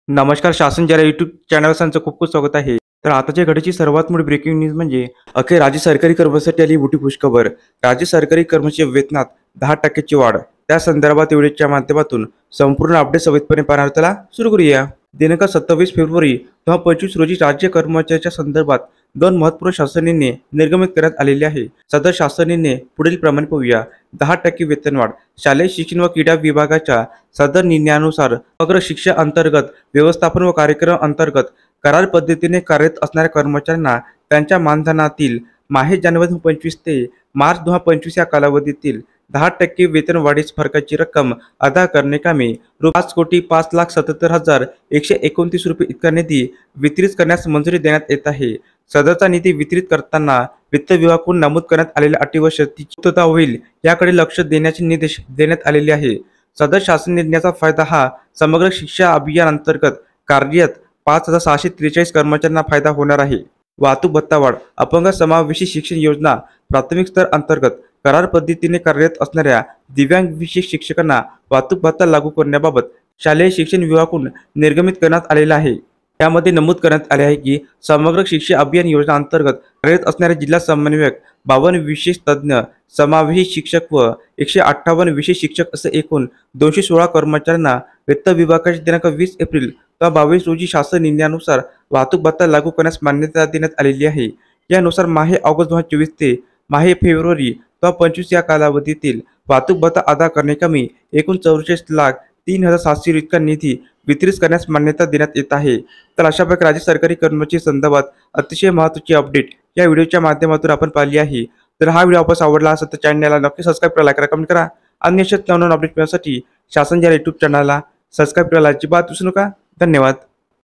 नमस्कार. शासन जरा यूट्यूब चॅनल त्यांचं खूप खूप स्वागत आहे. तर आताच्या घडीची सर्वात मोठी ब्रेकिंग न्यूज म्हणजे अखेर राज्य सरकारी कर्मचाऱ्यांसाठी आली मोठी खुशखबर. राज्य सरकारी कर्मचारी वेतनात 10% ची वाढ. त्या संदर्भात व्हिडिओच्या माध्यमातून संपूर्ण अपडेट सविस्तरपणे पाहणार त्याला सुरू करूया. दिनांक 27 फेब्रुवारी 2025 रोजी राज्य कर्मचाऱ्यांच्या संदर्भात दोन महत्त्वपूर्ण शासन निर्णय निर्गमित करण्यात आलेले आहे. सदर शासन निर्णय पुढील प्रमाणे पाहूया. 10% वेतनवाढ. शालेय शिक्षण व क्रीडा विभागाच्या सदर निर्णयानुसार समग्र शिक्षा अंतर्गत व्यवस्थापन व कार्यक्रम अंतर्गत करार पद्धतीने कार्यरत असणाऱ्या कर्मचाऱ्यांना त्यांच्या मानधनातील माहे जानेवारी 2025 ते मार्च 2025 या कालावधीतील 10% वेतन वाढीस फरकाची रक्कम अदा करण्याकामी ₹5,05,77,129 इतका निधी वितरित करण्यास मंजुरी देण्यात येत आहे. सदरचा निधी वितरित करताना वित्त विभागाकडून नमूद करण्यात आलेल्या अटी व शर्तींची पूर्तता होईल याकडे लक्ष देण्याचे निर्देश देण्यात आलेले आहे. सदर शासन निर्णयाचा फायदा हा समग्र शिक्षा अभियान अंतर्गत कार्यरत 5,643 कर्मचाऱ्यांना फायदा होणार आहे. वाहतूक भत्ता वाढ. अपंग समावेशी शिक्षण योजना प्राथमिक स्तर अंतर्गत करार पद्धतीने कार्यरत असणाऱ्या दिव्यांग विशेष शिक्षकांना वाहतूक भत्ता लागू करण्याबाबत शालेय शिक्षण विभागाकडून निर्गमित करण्यात आलेला आहे. यामध्ये नमूद करण्यात आले आहे की समग्र शिक्षा अभियान योजना अंतर्गत कार्यरत असणारे जिल्हा समन्वयक, 52 विशेष तज्ज्ञ, समावेशी शिक्षक व 158 विशेष शिक्षक असे एकूण 216 कर्मचाऱ्यांना वित्त विभागाच्या दिनांक 20 एप्रिल 2022 रोजी शासन निर्णयानुसार वाहतूक भत्ता लागू करण्यास मान्यता देण्यात आलेली आहे. यानुसार माहे ऑगस्ट 2024 ते माहे फेब्रुवारी 2025 या कालावधीतील वाहतूक भत्ता अदा करण्याकामी एकूण 44,03,700 इतका निधी वितरित करण्यास मान्यता देण्यात येत आहे. तर अशा प्रकारे राज्य सरकारी कर्मचारी संदर्भात अतिशय महत्त्वाची अपडेट या व्हिडिओच्या माध्यमातून आपण पाहिली आहे. तर हा व्हिडिओ आपल्याला आवडला असेल तर चॅनलला नक्की सबस्क्राईब करा, लाईक करा, कमेंट करा आणि अशाच नवनवीन अपडेट मिळण्यासाठी शासन जरा यूट्यूब चॅनलला सबस्क्राईब करायला अजिबात विसरू नका. धन्यवाद.